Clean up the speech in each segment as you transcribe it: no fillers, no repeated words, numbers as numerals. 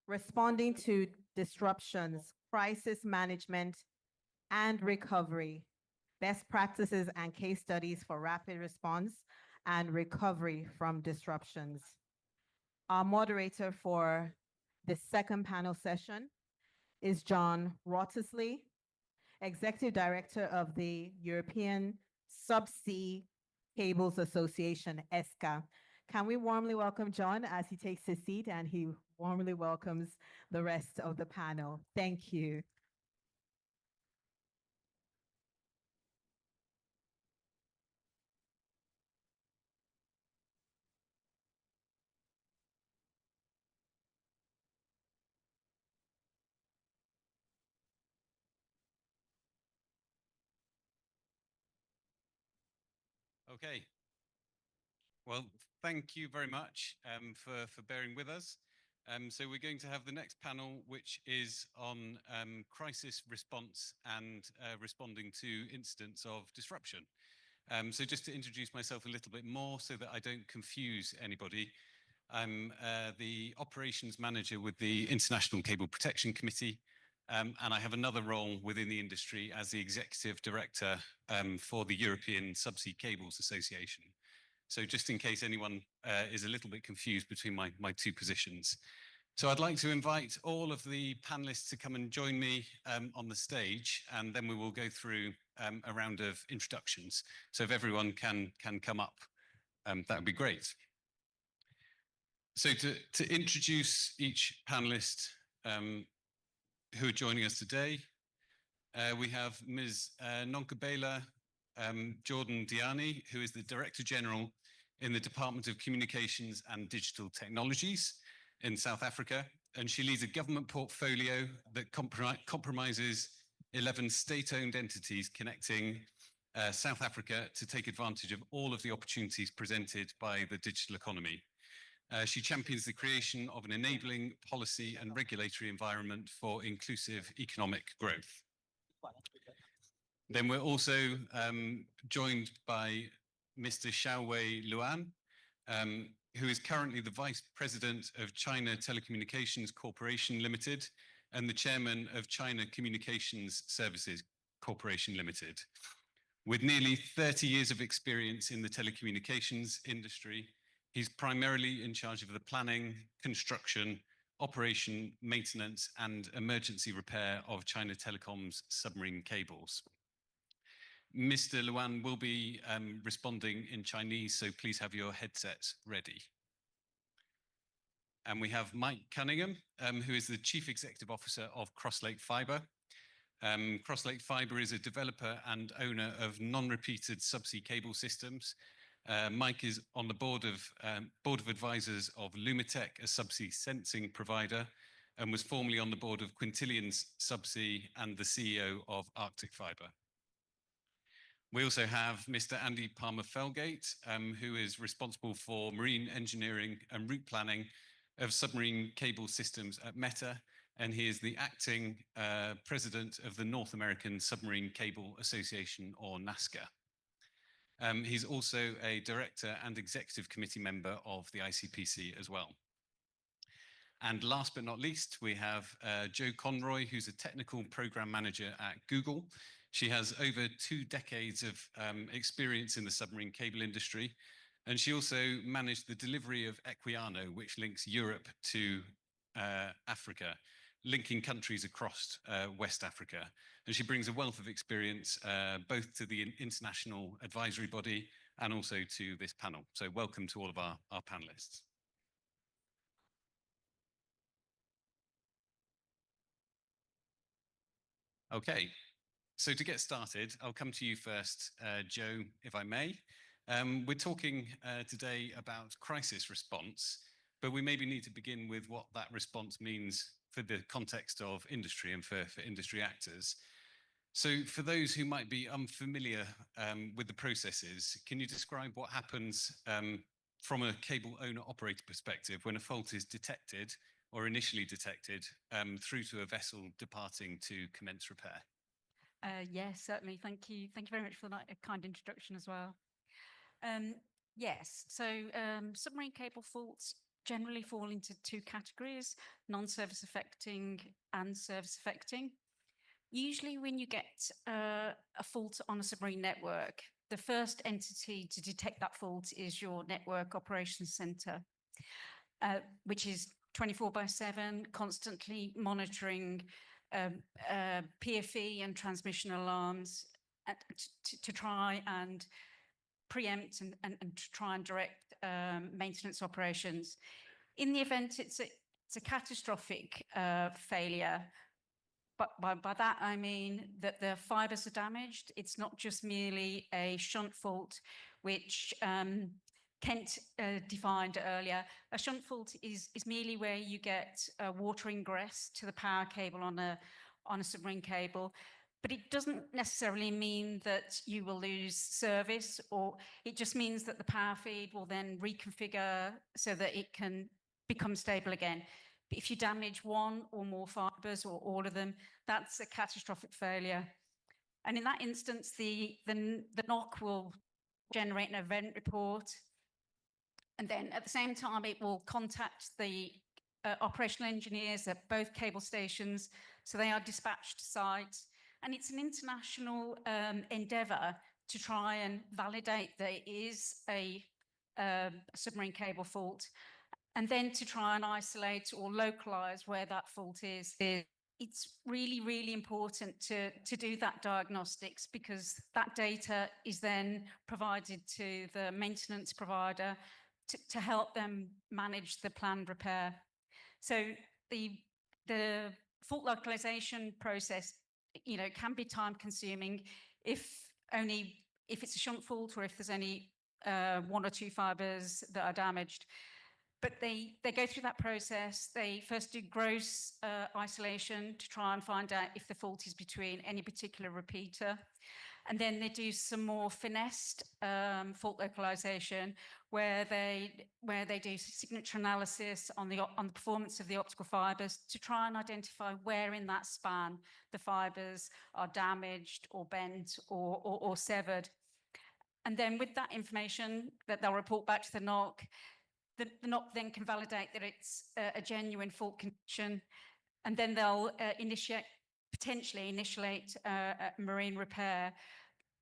responding to disruptions, crisis management, and recovery, best practices and case studies for rapid response and recovery from disruptions. Our moderator for the second panel session is John Wrottesley, Executive Director of the European Subsea Cables Association, ESCA. Can we warmly welcome John as he takes his seat and he warmly welcomes the rest of the panel. Thank you. Okay. Well, thank you very much for bearing with us. So we're going to have the next panel, which is on crisis response and responding to incidents of disruption. So just to introduce myself a little bit more so that I don't confuse anybody, I'm the operations manager with the International Cable Protection Committee, and I have another role within the industry as the executive director for the European Subsea Cables Association. So just in case anyone is a little bit confused between my two positions. So I'd like to invite all of the panelists to come and join me on the stage, and then we will go through a round of introductions. So if everyone can come up, that would be great. So to introduce each panelist who are joining us today, we have Ms. Nonkqubela Jordan-Dyani, who is the Director General in the Department of Communications and Digital Technologies in South Africa, and she leads a government portfolio that compromises 11 state-owned entities connecting South Africa to take advantage of all of the opportunities presented by the digital economy. She champions the creation of an enabling policy and regulatory environment for inclusive economic growth. Then we're also joined by Mr. Xiaowei Luan, who is currently the Vice President of China Telecommunications Corporation Limited and the Chairman of China Communications Services Corporation Limited. With nearly 30 years of experience in the telecommunications industry, he's primarily in charge of the planning, construction, operation, maintenance, and emergency repair of China Telecom's submarine cables. Mr. Luan will be responding in Chinese, so please have your headsets ready. And we have Mike Cunningham, who is the Chief Executive Officer of Crosslake Fibre. Crosslake Fibre is a developer and owner of non-repeated subsea cable systems. Mike is on the board of advisors of Lumitech, a subsea sensing provider, and was formerly on the board of Quintillions Subsea and the CEO of Arctic Fibre. We also have Mr. Andy Palmer-Felgate, who is responsible for marine engineering and route planning of submarine cable systems at Meta, and he is the acting president of the North American Submarine Cable Association, or NASCA. He's also a director and executive committee member of the ICPC as well. And last but not least, we have Jo Conroy, who's a technical program manager at Google. She has over 2 decades of experience in the submarine cable industry, and she also managed the delivery of Equiano, which links Europe to Africa, linking countries across West Africa. And she brings a wealth of experience both to the international advisory body and also to this panel. So welcome to all of our panelists. Okay. So to get started, I'll come to you first, Jo, if I may. We're talking today about crisis response, but we maybe need to begin with what that response means for the context of industry and for industry actors. So for those who might be unfamiliar with the processes, can you describe what happens from a cable owner operator perspective when a fault is detected or initially detected through to a vessel departing to commence repair? Yes, certainly. Thank you. Thank you very much for that kind introduction as well. Yes, so submarine cable faults generally fall into two categories: non-service affecting and service affecting. Usually when you get a fault on a submarine network, the first entity to detect that fault is your network operations center, which is 24/7, constantly monitoring PFE and transmission alarms to try and preempt and to try and direct maintenance operations. In the event it's a catastrophic failure, but by that I mean that the fibers are damaged. It's not just merely a shunt fault, which Kent defined earlier. A shunt fault is merely where you get water ingress to the power cable on a submarine cable, but it doesn't necessarily mean that you will lose service, or it just means that the power feed will then reconfigure so that it can become stable again. But if you damage one or more fibers or all of them, that's a catastrophic failure. And in that instance, the NOC will generate an event report. And then at the same time, it will contact the operational engineers at both cable stations. So they are dispatched to site. And it's an international endeavour to try and validate there is a submarine cable fault, and then to try and isolate or localise where that fault is. It's really, really important to do that diagnostics, because that data is then provided to the maintenance provider to help them manage the planned repair. So the fault localization process, you know, can be time consuming if it's a shunt fault, or if there's only one or two fibers that are damaged. But they go through that process. They first do gross isolation to try and find out if the fault is between any particular repeater. And then they do some more finessed fault localization, where they do signature analysis on the performance of the optical fibers to try and identify where in that span the fibers are damaged or bent or severed. And then with that information that they'll report back to the NOC, the NOC then can validate that it's a genuine fault condition, and then they'll potentially initiate a marine repair.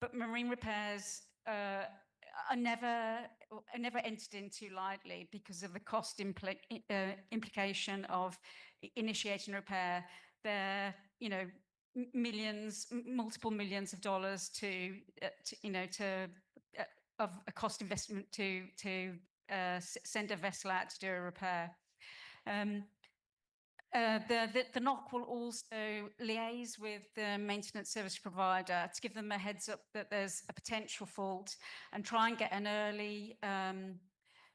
But marine repairs are never entered into lightly because of the cost implication of initiating repair. They're, you know, multiple millions of dollars of a cost investment to send a vessel out to do a repair. The NOC will also liaise with the maintenance service provider to give them a heads up that there's a potential fault, and try and get an early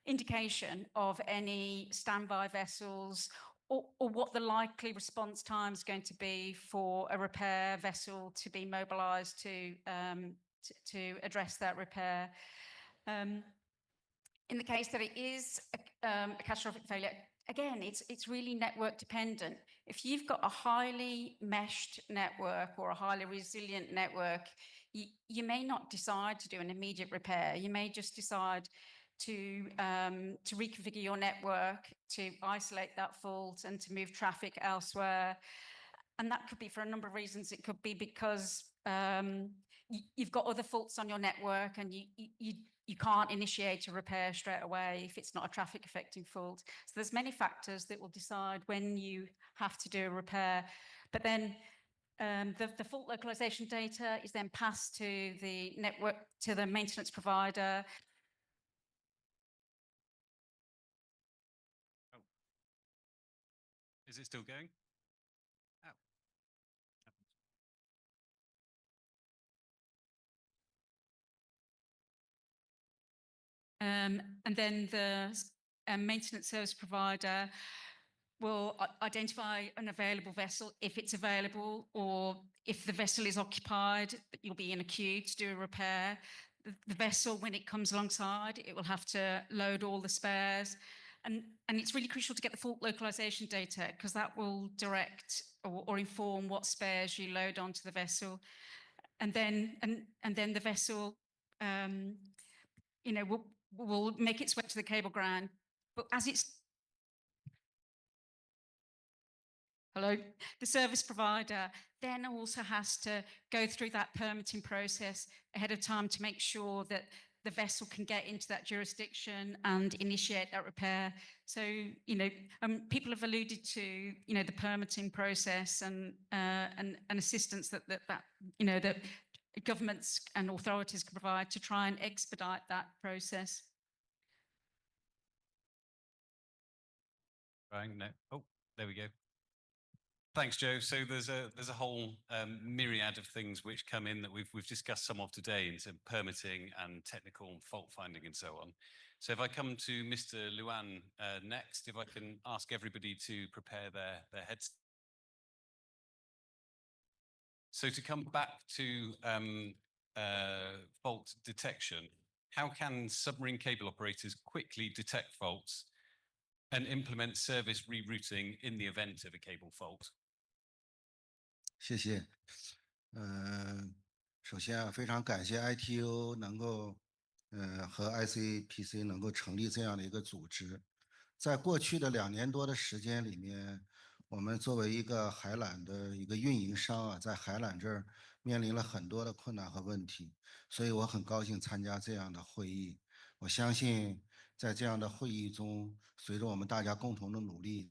indication of any standby vessels, or what the likely response time is going to be for a repair vessel to be mobilised to address that repair. In the case that it is a catastrophic failure, again, it's really network dependent. If you've got a highly meshed network or a highly resilient network, you may not decide to do an immediate repair. You may just decide to reconfigure your network, to isolate that fault and to move traffic elsewhere. And that could be for a number of reasons. It could be because you've got other faults on your network, and you can't initiate a repair straight away if it's not a traffic affecting fault. So there's many factors that will decide when you have to do a repair. But then the fault localization data is then passed to the network, to the maintenance provider. Oh. Is it still going? Oh. And then the maintenance service provider will identify an available vessel if it's available, or if the vessel is occupied, you'll be in a queue to do a repair. The vessel, when it comes alongside, it will have to load all the spares. And it's really crucial to get the fault localization data, because that will direct or inform what spares you load onto the vessel. And then the vessel, you know, will make its way to the cable ground. But as it's hello, the service provider then also has to go through that permitting process ahead of time to make sure that the vessel can get into that jurisdiction and initiate that repair. So, people have alluded to, the permitting process and assistance that governments and authorities can provide to try and expedite that process. Right, no. Oh, there we go. Thanks, Joe. So there's a whole myriad of things which come in that we've discussed some of today into permitting and technical fault finding and so on. So if I come to Mr. Luan next, if I can ask everybody to prepare their heads. So to come back to fault detection, how can submarine cable operators quickly detect faults and implement service rerouting in the event of a cable fault? 谢谢。首先啊，非常感谢 ITU 能够和 ICPC 能够成立这样的一个组织。在过去的2年多的时间里面，我们作为一个海缆的一个运营商啊，在海缆这儿面临了很多的困难和问题，所以我很高兴参加这样的会议。我相信在这样的会议中，随着我们大家共同的努力，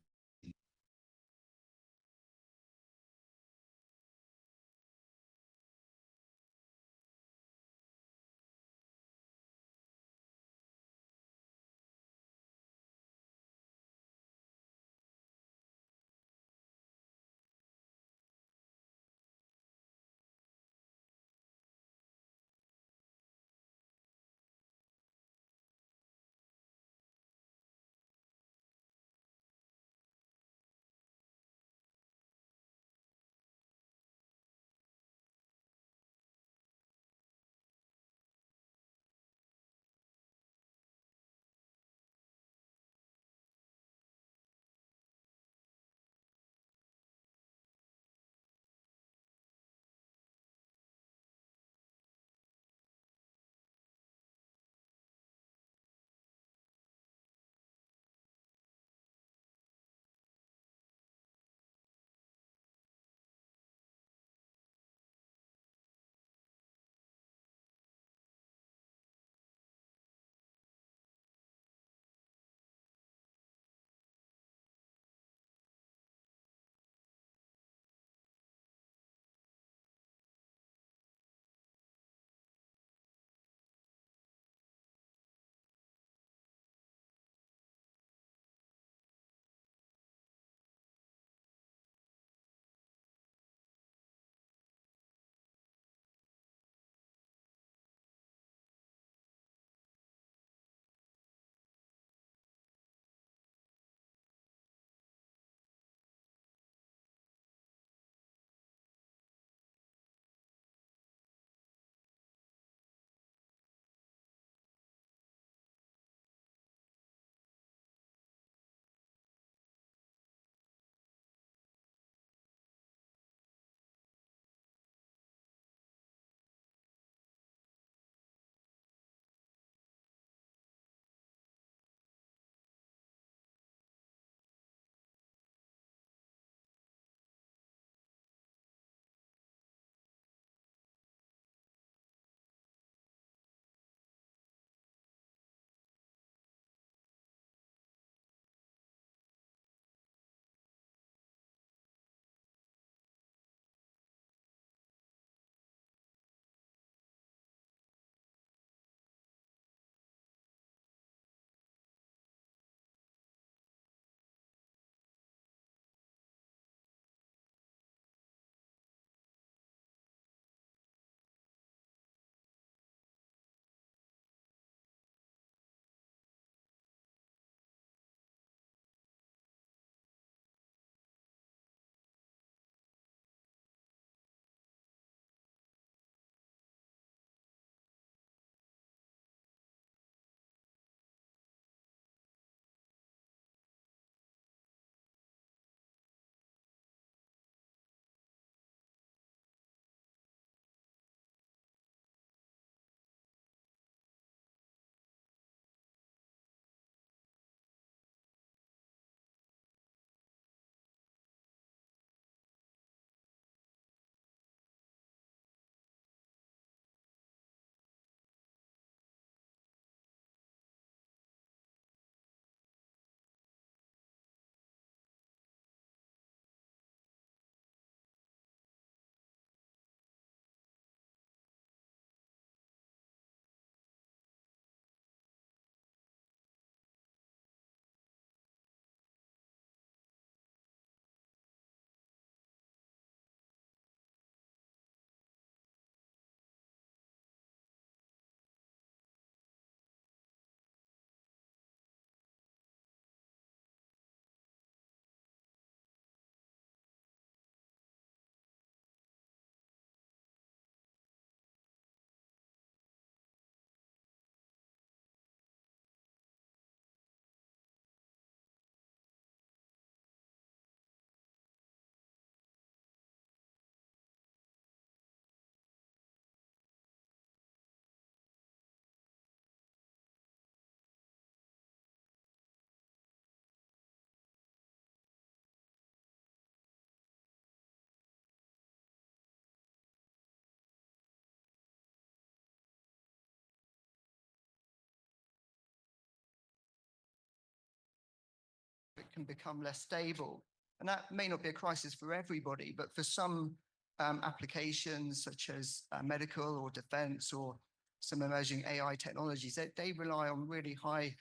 can become less stable. And that may not be a crisis for everybody, but for some applications such as medical or defense or some emerging AI technologies, they rely on really high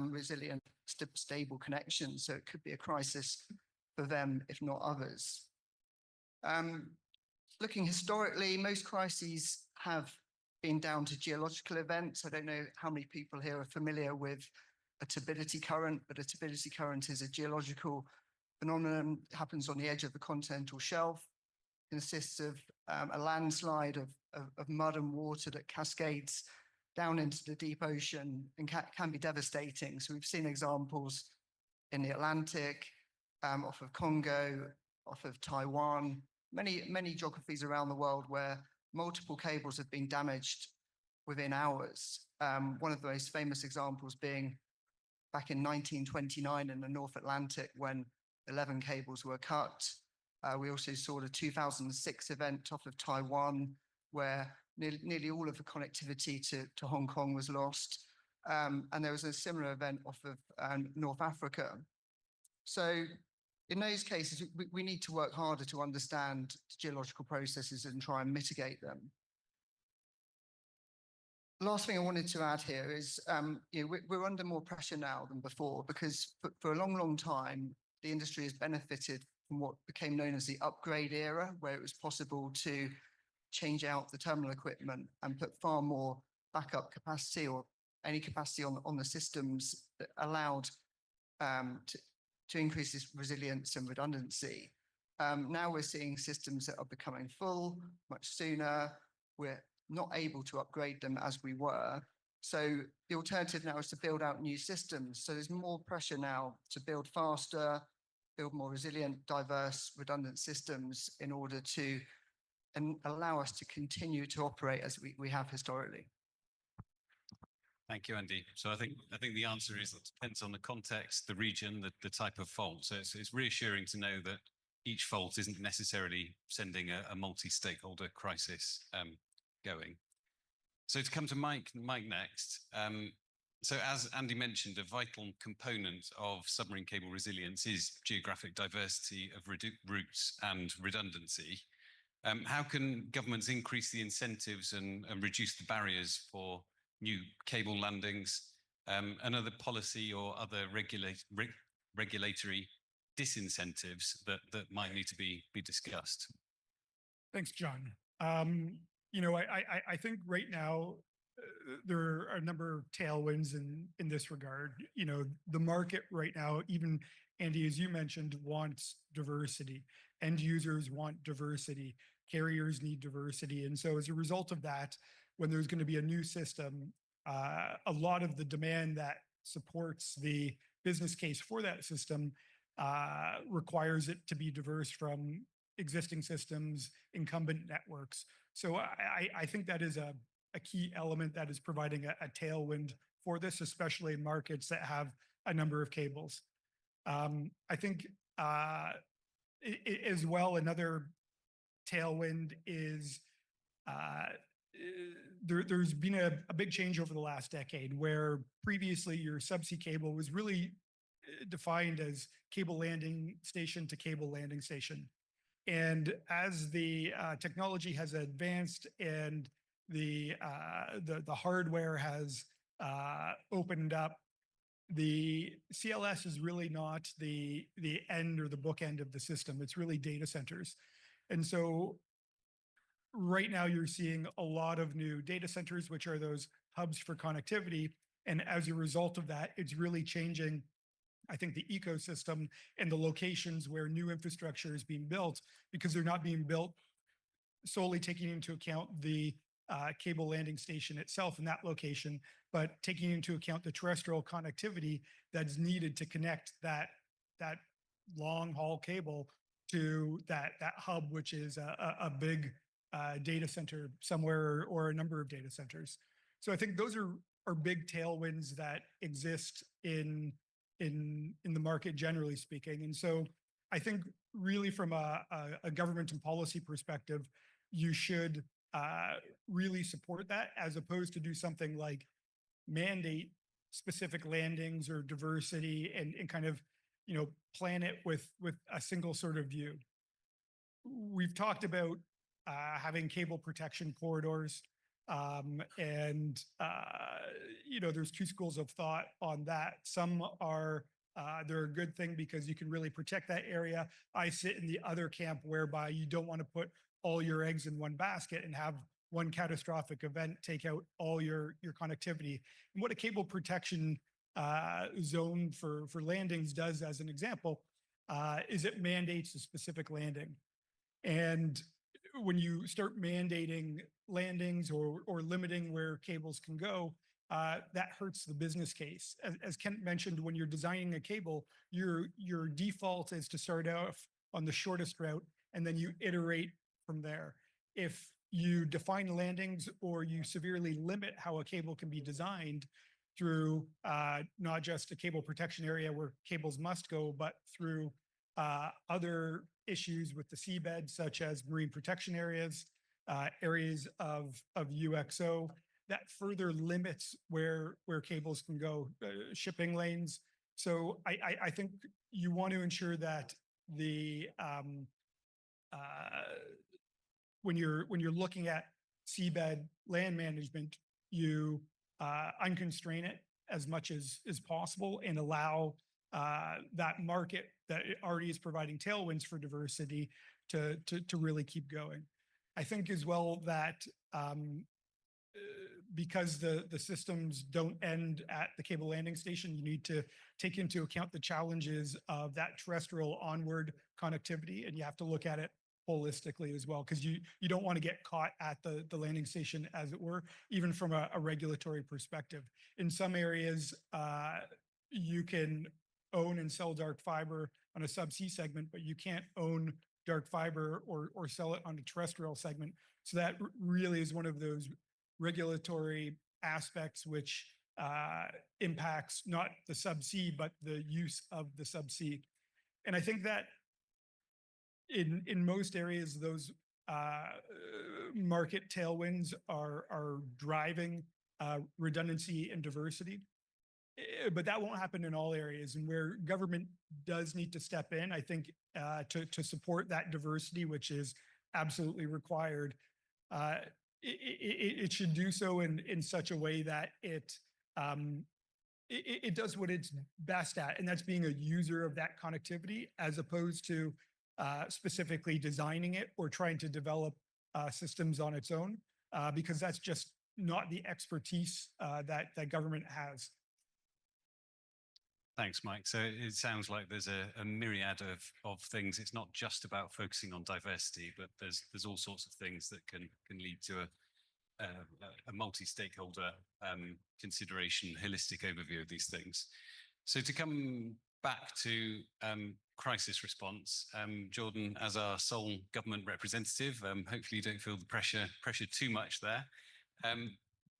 resilient, stable connections. So it could be a crisis for them, if not others. Looking historically, most crises have been down to geological events. I don't know how many people here are familiar with a turbidity current, but a turbidity current is a geological phenomenon. It happens on the edge of the continental shelf. It consists of a landslide of mud and water that cascades down into the deep ocean and can be devastating. So we've seen examples in the Atlantic, off of Congo, off of Taiwan, many geographies around the world where multiple cables have been damaged within hours. One of the most famous examples being back in 1929 in the North Atlantic when 11 cables were cut. We also saw the 2006 event off of Taiwan where nearly all of the connectivity to Hong Kong was lost. And there was a similar event off of North Africa. So in those cases, we need to work harder to understand geological processes and try and mitigate them. The last thing I wanted to add here is we're under more pressure now than before because for a long time, the industry has benefited from what became known as the upgrade era, where it was possible to change out the terminal equipment and put far more backup capacity or any capacity on the systems that allowed to increase this resilience and redundancy. Now we're seeing systems that are becoming full much sooner. We're not able to upgrade them as we were. So the alternative now is to build out new systems. So there's more pressure now to build faster, build more resilient, diverse, redundant systems in order to allow us to continue to operate as we have historically. Thank you, Andy. So I think the answer is it depends on the context, the region, the type of fault. So it's reassuring to know that each fault isn't necessarily sending a multi-stakeholder crisis going. So to come to Mike next. So as Andy mentioned, a vital component of submarine cable resilience is geographic diversity of routes and redundancy. How can governments increase the incentives and reduce the barriers for new cable landings and other policy or other regulatory disincentives that might need to be discussed? Thanks, John. I think right now there are a number of tailwinds in this regard. The market right now, even Andy, as you mentioned, wants diversity. End users want diversity. Carriers need diversity. And so as a result of that, when there's going to be a new system, a lot of the demand that supports the business case for that system requires it to be diverse from existing systems, incumbent networks. So I think that is a key element that is providing a tailwind for this, especially in markets that have a number of cables. I think as well, another tailwind is there's been a big change over the last decade where previously your subsea cable was really defined as cable landing station to cable landing station. And as the technology has advanced and the hardware has opened up, the CLS is really not the end or the bookend of the system. It's really data centers. And so right now you're seeing a lot of new data centers, which are those hubs for connectivity. And as a result of that, it's really changing, I think, the ecosystem and the locations where new infrastructure is being built, because they're not being built solely taking into account the cable landing station itself in that location, but taking into account the terrestrial connectivity that's needed to connect that long haul cable to that hub, which is a big data center somewhere or a number of data centers. So I think those are big tailwinds that exist in the market, generally speaking. And so I think really from a government and policy perspective, you should really support that, as opposed to do something like mandate specific landings or diversity and kind of, plan it with a single sort of view. We've talked about having cable protection corridors, and there's two schools of thought on that. Some are they're a good thing because you can really protect that area. I sit in the other camp whereby you don't want to put all your eggs in one basket and have one catastrophic event take out all your connectivity. And what a cable protection zone for landings does, as an example, is it mandates a specific landing. And when you start mandating landings or limiting where cables can go, that hurts the business case. As Kent mentioned, when you're designing a cable, your default is to start off on the shortest route, and then you iterate from there. If you define landings or you severely limit how a cable can be designed through not just a cable protection area where cables must go, but through other issues with the seabed, such as marine protection areas, areas of UXO, that further limits where cables can go, shipping lanes. So I think you want to ensure that the when you're looking at seabed land management, you unconstrain it as much as possible and allow that market that already is providing tailwinds for diversity to really keep going. I think as well that because the systems don't end at the cable landing station, you need to take into account the challenges of that terrestrial onward connectivity, and you have to look at it holistically as well, because you don't want to get caught at the landing station, as it were, even from a regulatory perspective. In some areas, you can own and sell dark fiber on a subsea segment, but you can't own dark fiber or sell it on a terrestrial segment. So that really is one of those regulatory aspects which impacts not the subsea, but the use of the subsea. And I think that in most areas, those market tailwinds are driving redundancy and diversity. But that won't happen in all areas, and where government does need to step in, I think, to support that diversity, which is absolutely required, it should do so in such a way that it does what it's best at, and that's being a user of that connectivity, as opposed to specifically designing it or trying to develop systems on its own, because that's just not the expertise that government has. Thanks, Mike. So it sounds like there's a myriad of things. It's not just about focusing on diversity, but there's all sorts of things that can lead to a multi-stakeholder consideration, holistic overview of these things. So to come back to crisis response, Jordan, as our sole government representative, hopefully you don't feel the pressure too much there.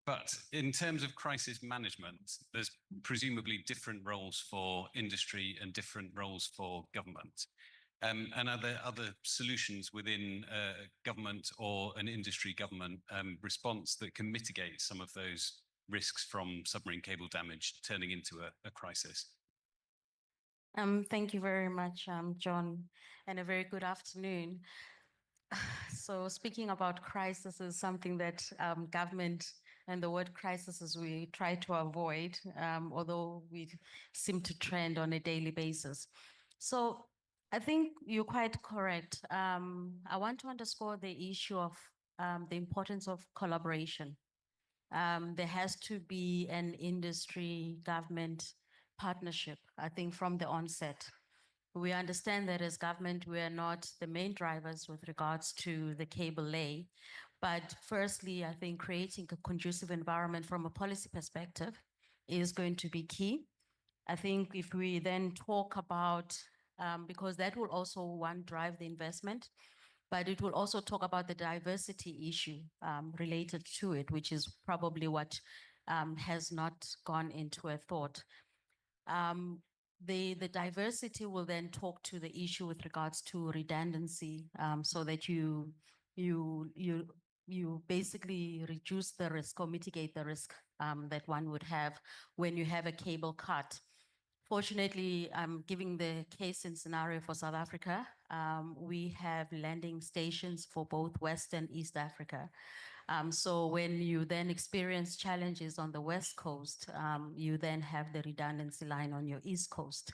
But in terms of crisis management, there's presumably different roles for industry and different roles for government. And are there other solutions within government or an industry government response that can mitigate some of those risks from submarine cable damage turning into a crisis? Thank you very much, John, and a very good afternoon. So speaking about crisis is something that government and the word crisis we try to avoid, although we seem to trend on a daily basis. So I think you're quite correct. I want to underscore the issue of the importance of collaboration. There has to be an industry-government partnership, I think, from the onset. We understand that as government, we are not the main drivers with regards to the cable lay. But firstly, I think creating a conducive environment from a policy perspective is going to be key. I think if we then talk about, because that will also, one, drive the investment, but it will also talk about the diversity issue related to it, which is probably what has not gone into a thought. The diversity will then talk to the issue with regards to redundancy, so that you basically reduce the risk or mitigate the risk that one would have when you have a cable cut. Fortunately, giving the case and scenario for South Africa, we have landing stations for both West and East Africa. So when you then experience challenges on the West Coast, you then have the redundancy line on your East Coast.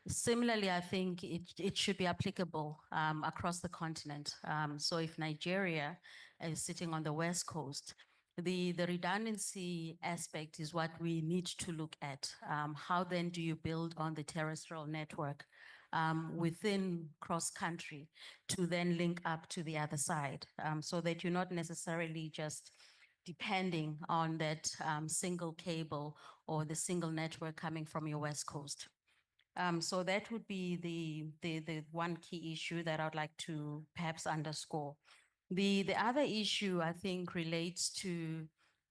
Similarly, I think it should be applicable across the continent. So if Nigeria is sitting on the West Coast, the redundancy aspect is what we need to look at. How then do you build on the terrestrial network within cross-country to then link up to the other side, so that you're not necessarily just depending on that single cable or the single network coming from your West Coast. So that would be the one key issue that I'd like to perhaps underscore. The other issue I think relates to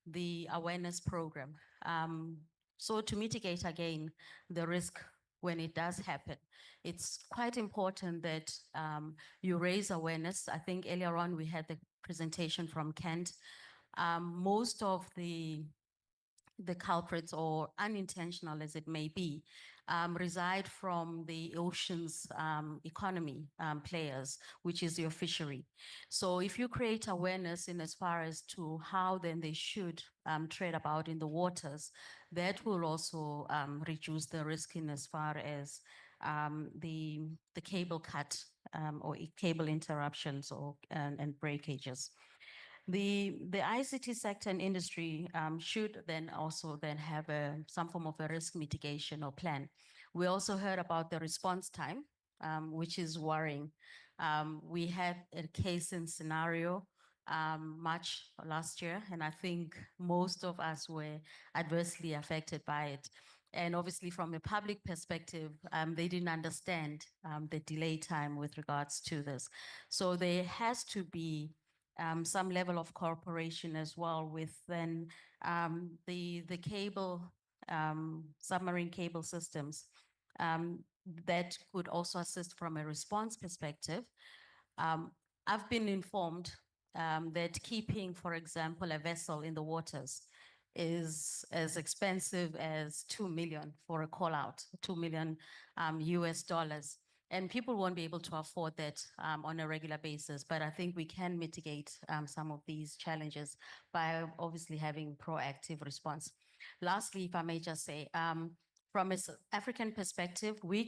the awareness program. So to mitigate again the risk when it does happen, it's quite important that you raise awareness. I think earlier on we had the presentation from Kent. Most of the culprits, or unintentional as it may be, reside from the ocean's economy players, which is your fishery. So if you create awareness in as far as to how then they should trade about in the waters, that will also reduce the risk in as far as the cable cut or cable interruptions or and breakages. The ICT sector and industry should then also then have some form of a risk mitigation or plan. We also heard about the response time, which is worrying. We had a case and scenario March last year, and I think most of us were adversely affected by it. And obviously from a public perspective, they didn't understand the delay time with regards to this. So there has to be some level of cooperation as well with then the cable, submarine cable systems that could also assist from a response perspective. I've been informed that keeping, for example, a vessel in the waters is as expensive as 2 million for a call out, 2 million US dollars. And people won't be able to afford that on a regular basis. But I think we can mitigate some of these challenges by obviously having proactive response. Lastly, if I may just say, from an African perspective, we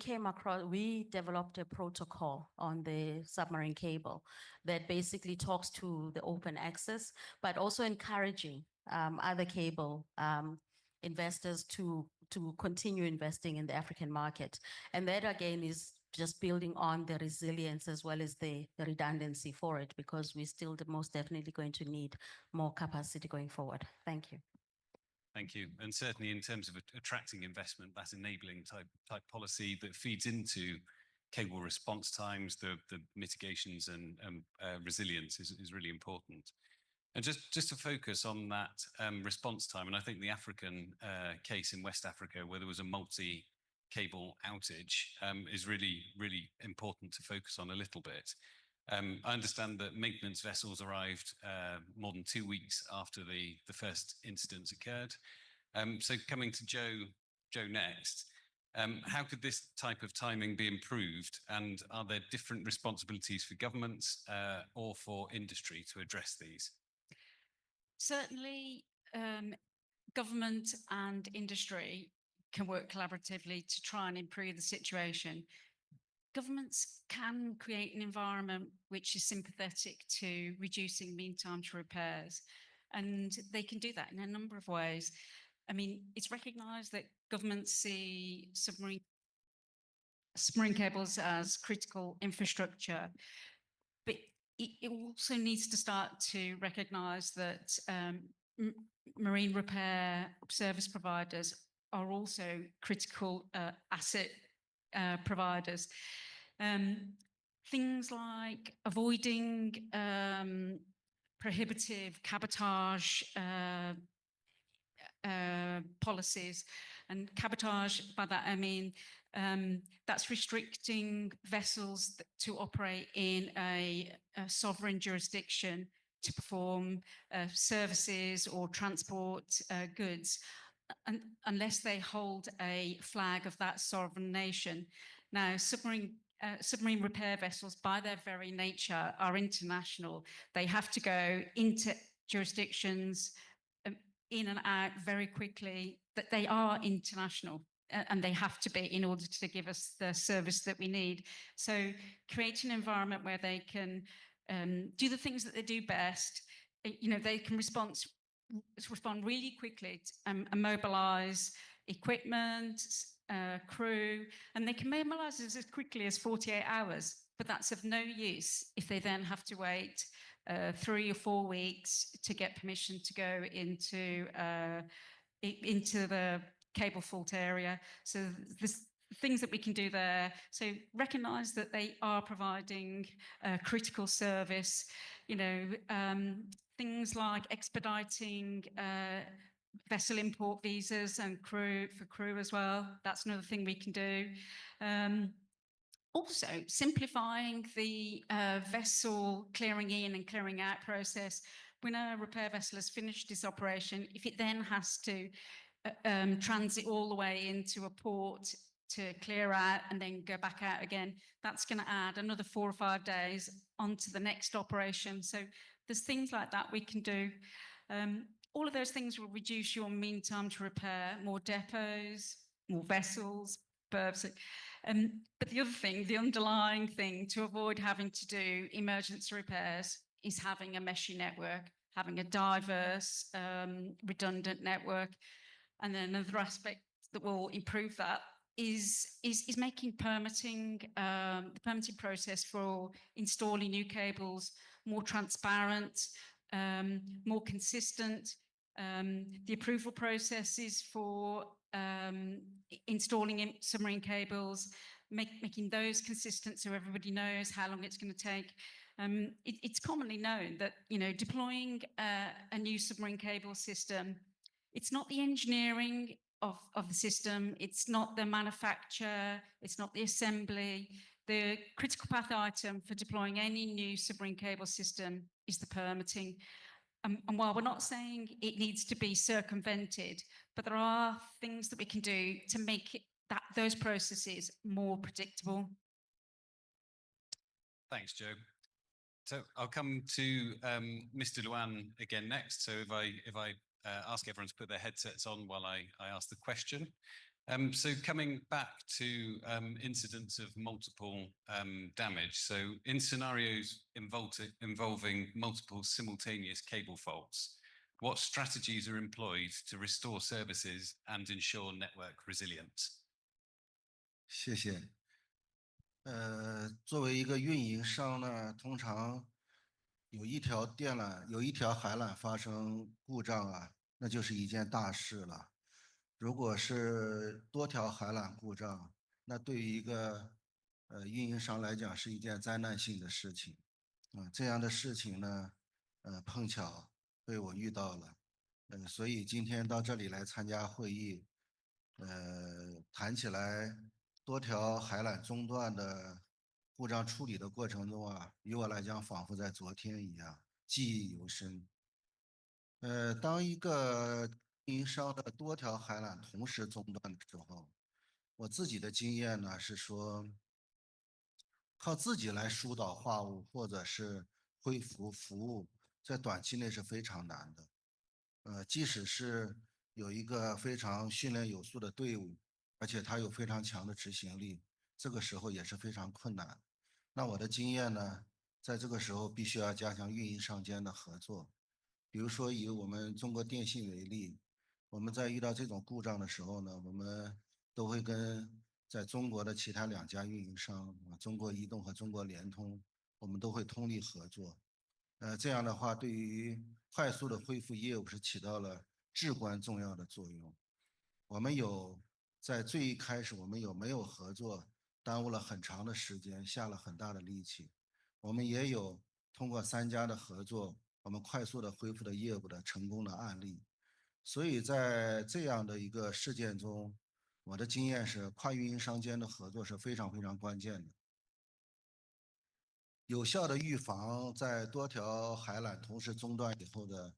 developed a protocol on the submarine cable that basically talks to the open access, but also encouraging other cable investors to continue investing in the African market. And that again is just building on the resilience as well as the redundancy for it, because we're still most definitely going to need more capacity going forward. Thank you. Thank you. And certainly in terms of attracting investment, that enabling type policy that feeds into cable response times, the mitigations and resilience is really important. And just to focus on that response time, and I think the African case in West Africa where there was a multi-cable outage is really, really important to focus on a little bit. I understand that maintenance vessels arrived more than 2 weeks after the first incidents occurred. So coming to Joe next, how could this type of timing be improved, and are there different responsibilities for governments or for industry to address these? Certainly, government and industry can work collaboratively to try and improve the situation. Governments can create an environment which is sympathetic to reducing mean time to repairs, and they can do that in a number of ways. I mean, it's recognised that governments see submarine cables as critical infrastructure, but it also needs to start to recognise that marine repair service providers are also critical asset providers. Things like avoiding prohibitive cabotage policies, and cabotage, by that I mean that's restricting vessels to operate in a sovereign jurisdiction to perform services or transport goods unless they hold a flag of that sovereign nation. Now, submarine repair vessels, by their very nature, are international. They have to go into jurisdictions in and out very quickly, that they are international. And they have to be in order to give us the service that we need. So create an environment where they can do the things that they do best. They can respond really quickly and mobilize equipment, crew, and they can mobilize as quickly as 48 hours. But that's of no use if they then have to wait 3 or 4 weeks to get permission to go into the cable fault area. So there's things that we can do there. So recognize that they are providing critical service, things like expediting vessel import visas and crew as well. That's another thing we can do. Also, simplifying the vessel clearing in and clearing out process. When a repair vessel has finished its operation, if it then has to transit all the way into a port to clear out and then go back out again, that's going to add another 4 or 5 days onto the next operation. So there's things like that we can do. All of those things will reduce your mean time to repair, more depots, more vessels, berths. But the other thing, the underlying thing to avoid having to do emergency repairs is having a meshy network, having a diverse, redundant network. And then another aspect that will improve that is making permitting, the permitting process for installing new cables more transparent, more consistent. The approval processes for installing submarine cables, making those consistent so everybody knows how long it's going to take. It's commonly known that, deploying a new submarine cable system, it's not the engineering of the system, it's not the manufacture, it's not the assembly. The critical path item for deploying any new submarine cable system is the permitting. And while we're not saying it needs to be circumvented, but there are things that we can do to make those processes more predictable. Thanks, Joe. So I'll come to Mr. Luan again next. So if I ask everyone to put their headsets on while I ask the question. So coming back to incidents of multiple damage. So in scenarios involving multiple simultaneous cable faults, what strategies are employed to restore services and ensure network resilience? 谢谢。作为一个运营商呢，通常有一条海缆发生故障啊，那就是一件大事了。如果是多条海缆故障，那对于一个运营商来讲是一件灾难性的事情。这样的事情呢，碰巧被我遇到了。所以今天到这里来参加会议，谈起来多条海缆中断的故障处理的过程中啊，于我来讲仿佛在昨天一样，记忆犹深。当一个运营商的多条海缆同时中断的时候，我自己的经验呢是说，靠自己来疏导话务或者是恢复服务，在短期内是非常难的。即使是有一个非常训练有素的队伍，而且他有非常强的执行力，这个时候也是非常困难。那我的经验呢，在这个时候必须要加强运营商间的合作。比如说以我们中国电信为例，我们在遇到这种故障的时候呢，我们都会跟在中国的其他2家运营商，中国移动和中国联通，我们都会通力合作。这样的话，对于快速的恢复业务是起到了至关重要的作用。我们在最一开始，我们没有合作，耽误了很长的时间，下了很大的力气。我们也有通过3家的合作，我们快速的恢复的业务的成功的案例。所以在这样的一个事件中，我的经验是跨运营商间的合作是非常非常关键的。有效的预防在多条海缆同时中断以后的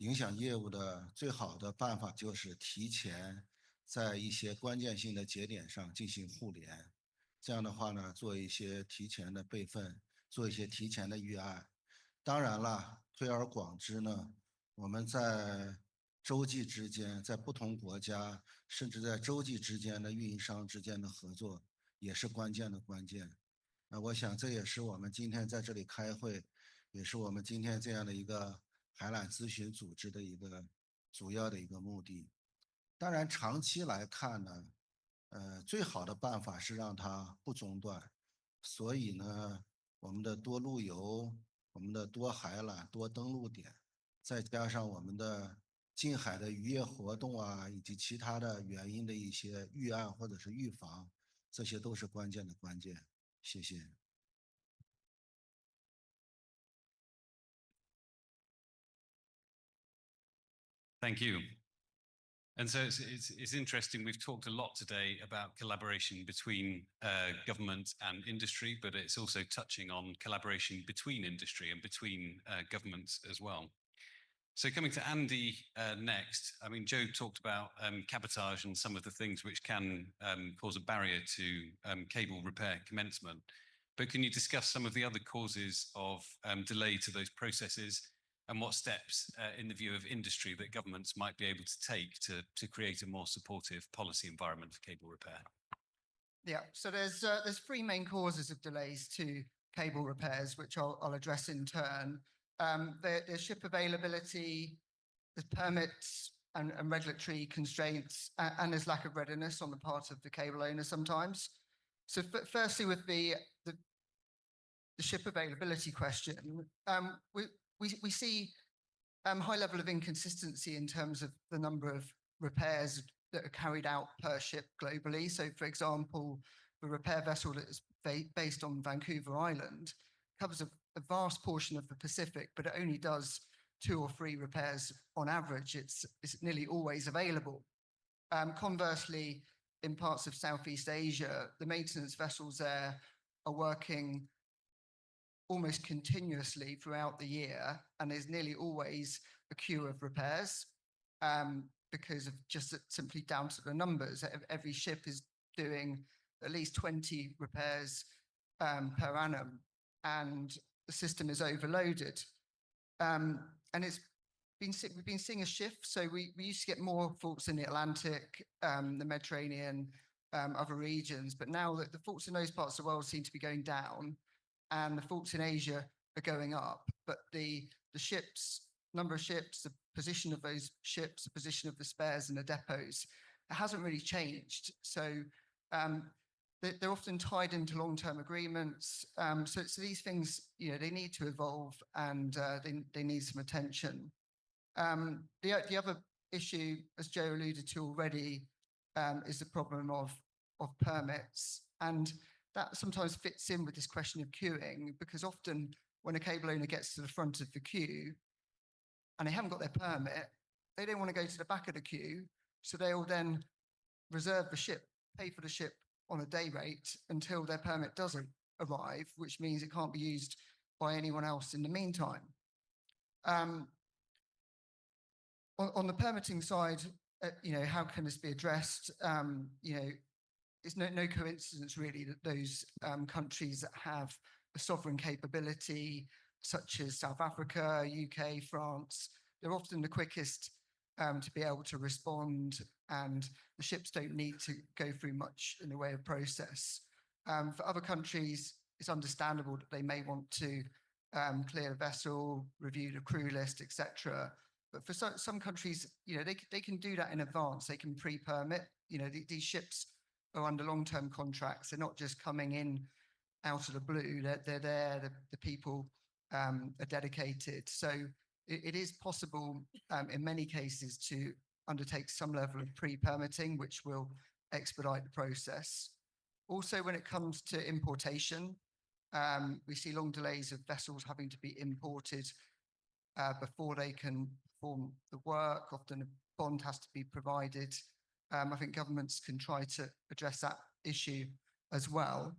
影响业务的最好的办法就是提前在一些关键性的节点上进行互联，这样的话呢，做一些提前的备份，做一些提前的预案。当然了，推而广之呢，我们在洲际之间，在不同国家，甚至在洲际之间的运营商之间的合作，也是关键的关键。我想这也是我们今天在这里开会，也是我们今天这样的一个海缆咨询组织的一个主要的一个目的。当然，长期来看呢，最好的办法是让它不中断。所以呢，我们的多路由，我们的多海缆、多登陆点，再加上我们的近海的渔业活动啊，以及其他的原因的一些预案或者是预防，这些都是关键的关键。谢谢。Thank you. And so it's interesting. We've talked a lot today about collaboration between government and industry, but it's also touching on collaboration between industry and between governments as well. So coming to Andy next, I mean, Joe talked about cabotage and some of the things which can cause a barrier to cable repair commencement. But can you discuss some of the other causes of delay to those processes and what steps in the view of industry that governments might be able to take to create a more supportive policy environment for cable repair? Yeah, so there's three main causes of delays to cable repairs, which I'll address in turn. There's ship availability, there's permits and regulatory constraints, and there's lack of readiness on the part of the cable owner sometimes. So firstly, with the ship availability question, we see high level of inconsistency in terms of the number of repairs that are carried out per ship globally. So, for example, the repair vessel that is based on Vancouver Island covers a vast portion of the Pacific, but it only does 2 or 3 repairs on average. It's nearly always available. Conversely, in parts of Southeast Asia, the maintenance vessels there are working almost continuously throughout the year, and there's nearly always a queue of repairs because of just simply down to the numbers. Every ship is doing at least 20 repairs per annum, and the system is overloaded. And we've been seeing a shift. So we used to get more faults in the Atlantic, the Mediterranean, other regions, but now the faults in those parts of the world seem to be going down, and the faults in Asia are going up. But the ships, number of ships, the position of those ships, the position of the spares and the depots, it hasn't really changed. So they're often tied into long-term agreements. So these things, they need to evolve, and they need some attention. The other issue, as Joe alluded to already, is the problem of permits. And that sometimes fits in with this question of queuing, because often when a cable owner gets to the front of the queue and they haven't got their permit, they don't want to go to the back of the queue. So they will then reserve the ship, pay for the ship on a day rate until their permit doesn't arrive, which means it can't be used by anyone else in the meantime. On the permitting side, how can this be addressed? It's no coincidence really that those countries that have a sovereign capability, such as South Africa, UK, France, they're often the quickest to be able to respond, and the ships don't need to go through much in the way of process. For other countries, it's understandable that they may want to clear the vessel, review the crew list, etc. But for some countries, they can do that in advance. They can pre-permit. These ships are under long-term contracts. They're not just coming in out of the blue. They're there. The people are dedicated. So it is possible in many cases to undertake some level of pre-permitting, which will expedite the process. Also, when it comes to importation, we see long delays of vessels having to be imported before they can perform the work. Often a bond has to be provided. I think governments can try to address that issue as well.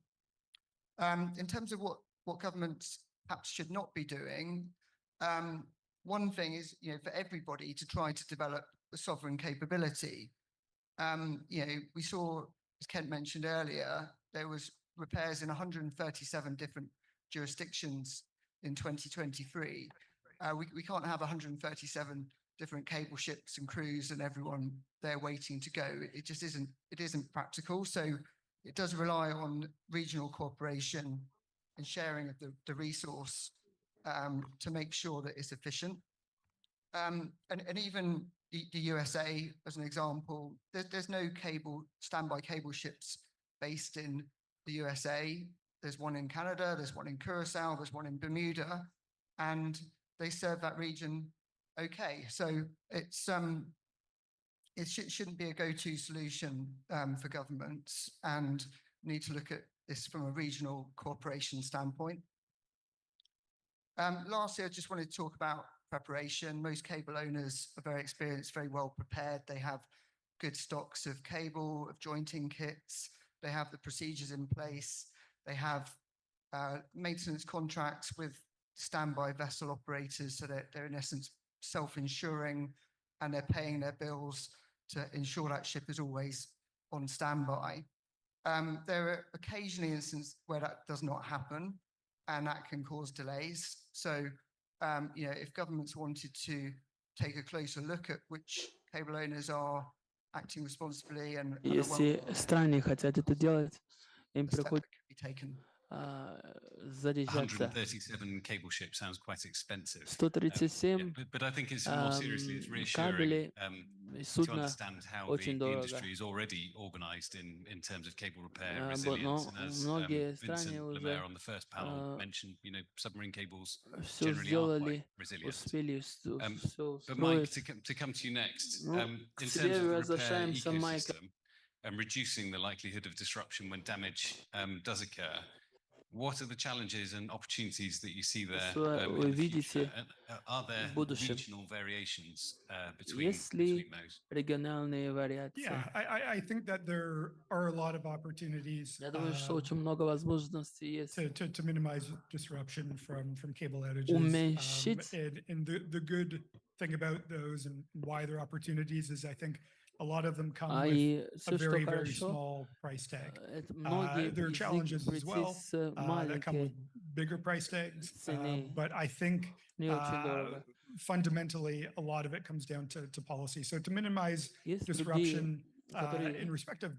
In terms of what governments perhaps should not be doing, one thing is, for everybody to try to develop a sovereign capability. We saw, as Kent mentioned earlier, there was repairs in 137 different jurisdictions in 2023. We can't have 137 different cable ships and crews and everyone there waiting to go. It just isn't practical. So it does rely on regional cooperation and sharing of the resource to make sure that it's efficient. And even the USA, as an example, there's no standby cable ships based in the USA. There's one in Canada, there's one in Curacao, there's one in Bermuda, and they serve that region okay. So it shouldn't be a go-to solution for governments, and need to look at this from a regional cooperation standpoint. Lastly, I just wanted to talk about preparation. Most cable owners are very experienced, very well prepared. They have good stocks of cable, of jointing kits. They have the procedures in place. They have maintenance contracts with standby vessel operators, so they're in essence self-insuring, and they're paying their bills to ensure that ship is always on standby. There are occasionally instances where that does not happen, and that can cause delays. So, if governments wanted to take a closer look at which cable owners are acting responsibly and Если страны хотят это делать, им a step that приходится could be taken. заряжаться. 137 cable ships sounds quite expensive. 137 but I think it's more seriously, it's reassuring кабелей, to судна understand how очень the дорого. industry is already organized in terms of cable repair Но resilience. And as многие Vincent страны уже Lemaire on the first panel mentioned, submarine cables все generally are сделали, quite resilient. успели все But Mike, устроить. to come to you next, Ну, in к terms тебе of the repair возвращаемся, Майк. ecosystem and reducing the likelihood of disruption when damage does occur, what are the challenges and opportunities that you see there Вы in the future? видите Are there в будущем? regional variations between Есть ли those? региональные вариации? Yeah, I think that there are a lot of opportunities Я думаю, что очень много возможностей есть. to minimize disruption from cable outages. Уменьшить. And the good thing about those and why they're opportunities is I think a lot of them come with И a все, что very, very хорошо, small price tag. это многие There are языки challenges as прийти well с that come with маленькой bigger price tags. цены. But I think Не очень дорого. fundamentally a lot of it comes down to policy. So to minimize Есть другие, disruption которые in respect of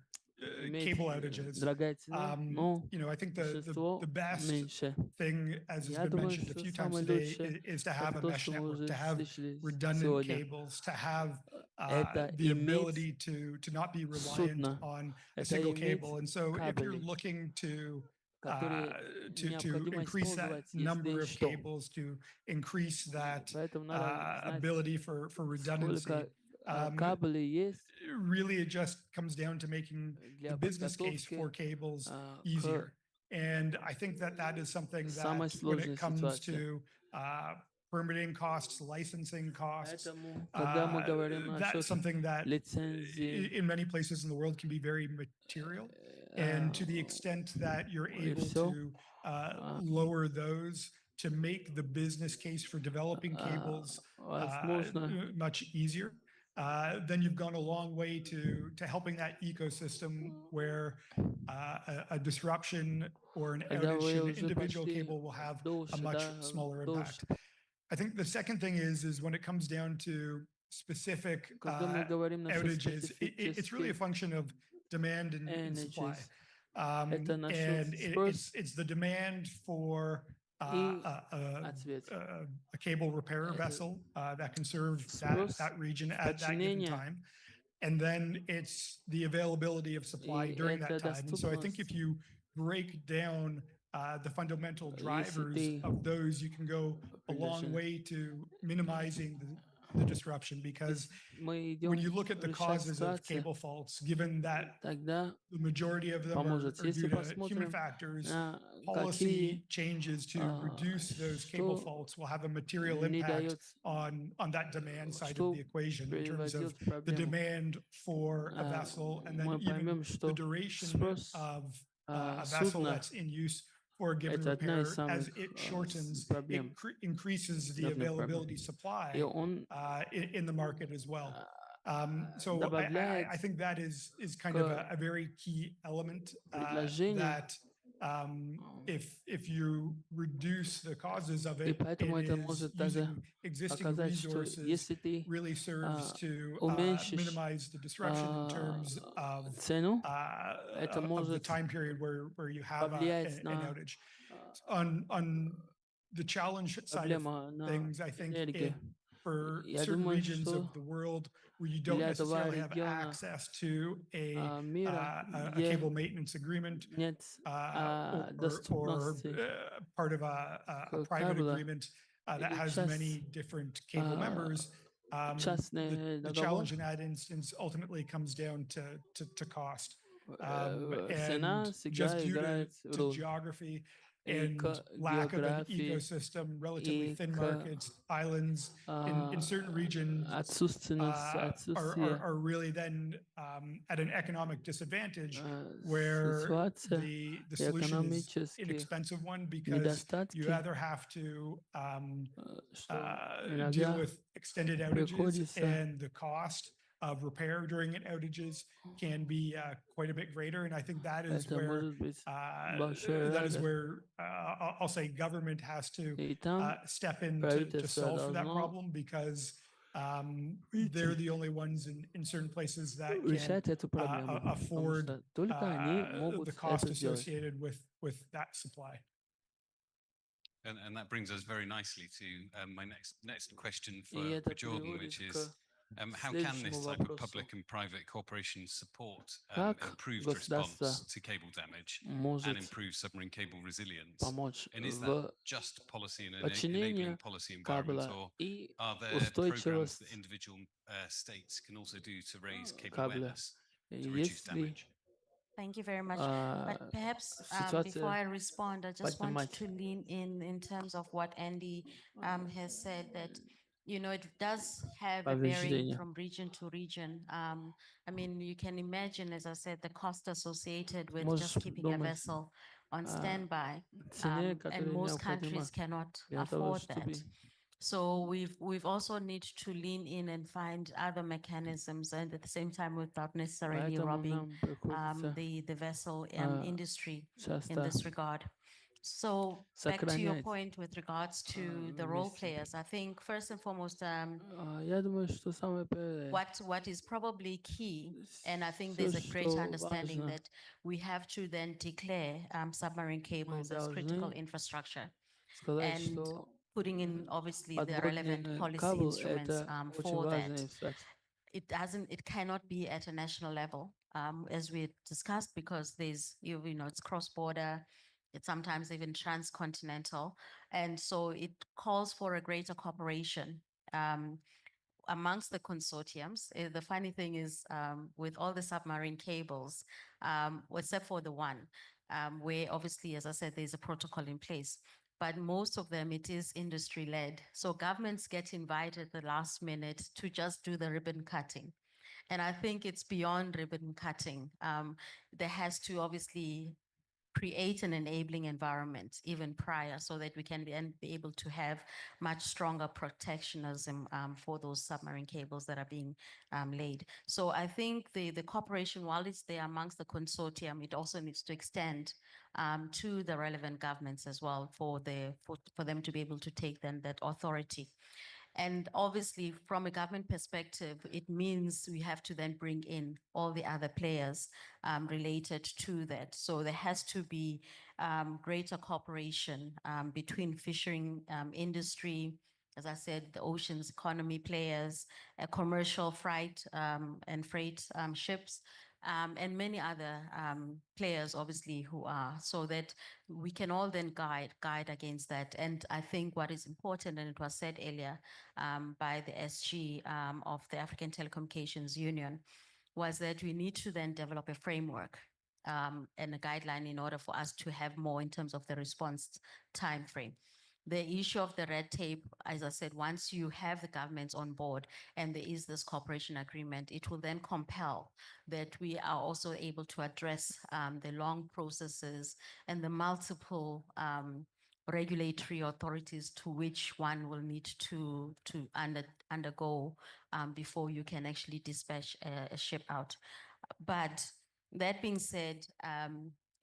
имеют cable outages, дорогая цена, но I think большинство the best меньше. thing, as has Я been думаю, mentioned a что few times самое today, лучшее is to have это a то, mesh что мы network, уже to have слышали redundant сегодня. cables, to have Это the иметь ability to not be reliant судно, on a это single иметь cable. And so if you're кабели, looking to которые to необходимо increase that использовать, number если of что. cables, to increase that Поэтому надо знать, ability for redundancy, сколько кабелей есть really it just comes down to making the для business case подготовки for cables к easier. And I think that is something самой that when сложной it comes ситуации. to permitting costs, licensing costs, Поэтому, когда мы говорим that's насчет something that лицензии, in many places in the world can be very material. And to the extent that you're и able всё, to lower those to make the business case for developing cables возможно, much easier, then you've gone a long way to helping that ecosystem where a disruption or an когда outage вы in an уже individual пошли cable will have a дольше, much да, smaller дольше. impact. I think the second thing is when it comes down to specific Когда мы говорим насчет outages, it's really a специфических function of demand and supply. energies, это насчет And спрос it's the demand for и a ответ. cable repair Это vessel that can serve спрос, that region at that given подчинение, time. And then it's the availability of supply и during that это time. And so I think доступность. if you break down the fundamental Если drivers ты of those, you can go a long определишь, way to minimizing the disruption, because мы when идем you look at the решать causes of ситуации, cable faults, given that тогда the majority of them are поможет. Если due to human посмотрим factors, на policy changes to reduce those cable что faults will have a material не impact дает, on that demand side что of the equation in terms of приводит the проблему. demand for a vessel, and then Мы even поймем, the что duration спрос of a vessel судна that's in use for a given Это одна repair, из самых as it shortens, проблем. it increases the Главная проблема. availability supply И он in the market as well. So добавляет I think that is kind of к a very key element предложению. that if you reduce the causes of И it, поэтому it это is может даже using existing оказать, что resources если ты really serves to уменьшишь minimize the disruption in terms of цену, это of the может time period where you have повлиять an на outage. On the challenge side of проблема на things, I think энергию. for Я certain думаю, regions что of the world where you don't для этого necessarily have региона access to мира, a где cable maintenance agreement нет or доступности part of a к private кабелю agreement that или has many different cable members. частный The договор, challenge in that instance ultimately comes down to cost. цена And всегда just due играет to роль. geography И and к lack of an географии, ecosystem, relatively и thin к markets, islands in certain regions отсутствие are really then at an economic disadvantage where ситуация the solution is экономически inexpensive one because you недостатки, either have to что deal иногда with extended outages приходится and the cost of repair during outages can be quite a bit greater. And I think that is это where может быть большой I'll say government has to И там step in to правительство solve for that должно problem because they're the only ones in certain places that can решать эту проблему, потому afford что только они могут the cost это сделать. associated with that supply. And that brings us very nicely to my next question И for это Jordan, приводит which к is how can следующему this type of вопросу. public and private cooperation support Как improved государство response to cable damage and может improve submarine cable resilience? помочь And is в that just policy and подчинении enabling policy environment, кабеля or и are there programs устойчивость that individual states can also do to raise cable кабеля? awareness to reduce Если damage? Thank you very much. But perhaps before ситуация I respond, I just want поднимать to lean in terms of what Andy has said, that, you know, it does have a bearing повреждения. from region to region. I mean, you can imagine, as I said, the cost associated with Можешь just keeping a думать vessel on standby. цене, And которая most необходима countries cannot для того, afford that. чтобы So we've also need to lean in and find other mechanisms, and at the same time without necessarily поэтому robbing нам приходится the vessel industry in часто this regard. So back to your сохранять. point with regards to the role players, I think first and foremost, Я думаю, что самое первое, what is probably key, and I think всё, there's a great что understanding важно, that we have to then declare submarine cables as critical должны infrastructure, сказать, and что putting in obviously the relevant подводный policy кабель instruments это очень for that. важный инструмент. It cannot be at a national level, as we discussed, because there's, you know, it's cross-border, it's sometimes even transcontinental. And so it calls for a greater cooperation amongst the consortiums. The funny thing is, with all the submarine cables, except for the one, where obviously, as I said, there's a protocol in place, but most of them, it is industry-led. So governments get invited at the last minute to just do the ribbon cutting. And I think it's beyond ribbon cutting. There has to obviously create an enabling environment even prior, so that we can be able to have much stronger protectionism for those submarine cables that are being laid. So I think the cooperation, while it's there amongst the consortium, it also needs to extend to the relevant governments as well for them to be able to take then that authority. And obviously, from a government perspective, it means we have to then bring in all the other players related to that. So there has to be greater cooperation between fishing industry, as I said, the oceans economy players, commercial freight and freight ships, and many other players, obviously, who are, so that we can all then guide against that. And I think what is important, and it was said earlier by the SG of the African Telecommunications Union, was that we need to then develop a framework and a guideline in order for us to have more in terms of the response time frame. The issue of the red tape, as I said, once you have the governments on board and there is this cooperation agreement, it will then compel that we are also able to address the long processes and the multiple regulatory authorities to which one will need to undergo before you can actually dispatch a ship out. But that being said,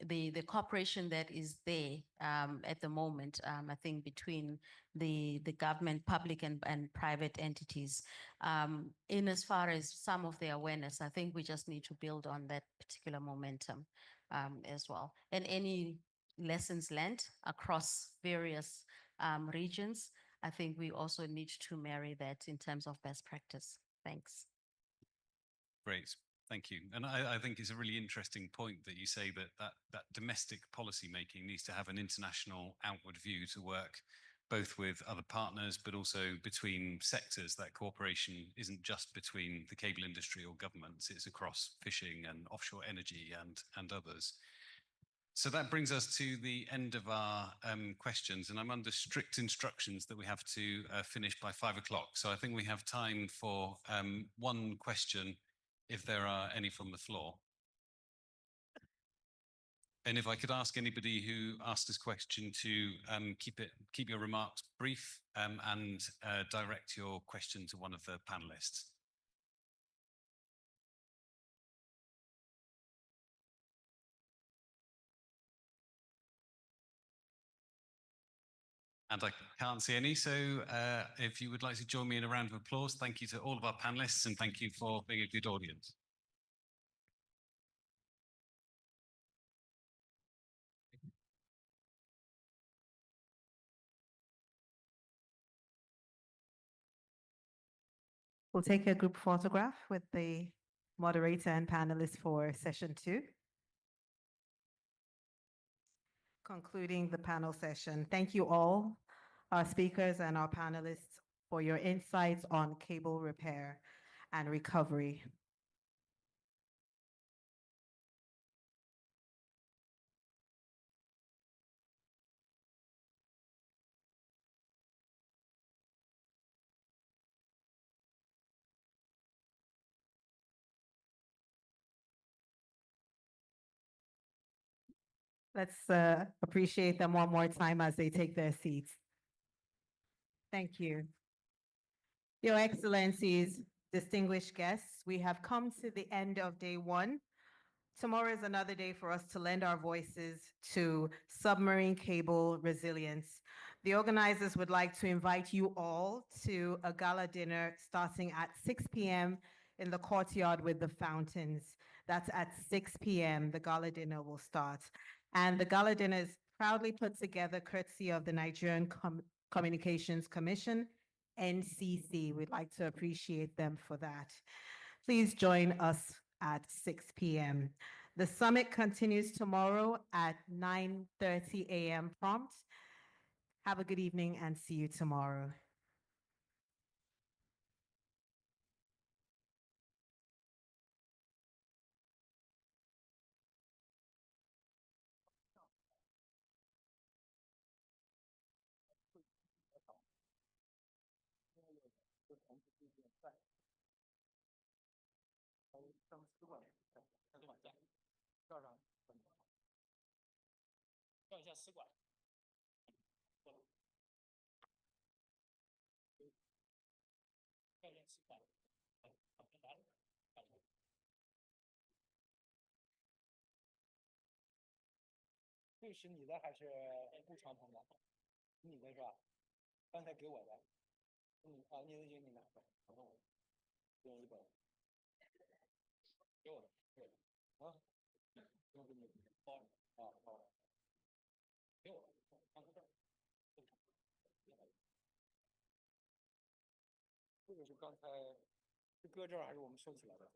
the cooperation that is there at the moment, I think between the government, public and private entities, in as far as some of the awareness, I think we just need to build on that particular momentum as well. And any lessons learned across various regions, I think we also need to marry that in terms of best practice. Thanks. Great. Thank you. And I think it's a really interesting point that you say that domestic policy making needs to have an international outward view to work both with other partners, but also between sectors. That cooperation isn't just between the cable industry or governments, it's across fishing and offshore energy and others. So that brings us to the end of our questions, and I'm under strict instructions that we have to finish by 5 o'clock. So I think we have time for one question, if there are any from the floor. And if I could ask anybody who asked this question to keep your remarks brief and direct your question to one of the panelists. And I can't see any, so if you would like to join me in a round of applause, thank you to all of our panelists and thank you for being a good audience. We'll take a group photograph with the moderator and panelists for session 2. Concluding the panel session. Thank you all, our speakers and our panelists, for your insights on cable repair and recovery. Let's appreciate them one more time as they take their seats. Thank you. Your Excellencies, distinguished guests, we have come to the end of day 1. Tomorrow is another day for us to lend our voices to submarine cable resilience. The organizers would like to invite you all to a gala dinner starting at 6 p.m. in the courtyard with the fountains. That's at 6 p.m. The gala dinner will start. And the gala dinner is proudly put together courtesy of the Nigerian Communications Commission, NCC. We'd like to appreciate them for that. Please join us at 6 p.m. The summit continues tomorrow at 9:30 a.m. prompt. Have a good evening and see you tomorrow.这是你的还是不长筒的？你的是吧？刚才给我的。你的就你拿着，用一本。给我的，对。啊，用给你包啊，包。给我，放在这儿。这个是刚才是搁这儿还是我们收起来的？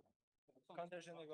刚才是那个。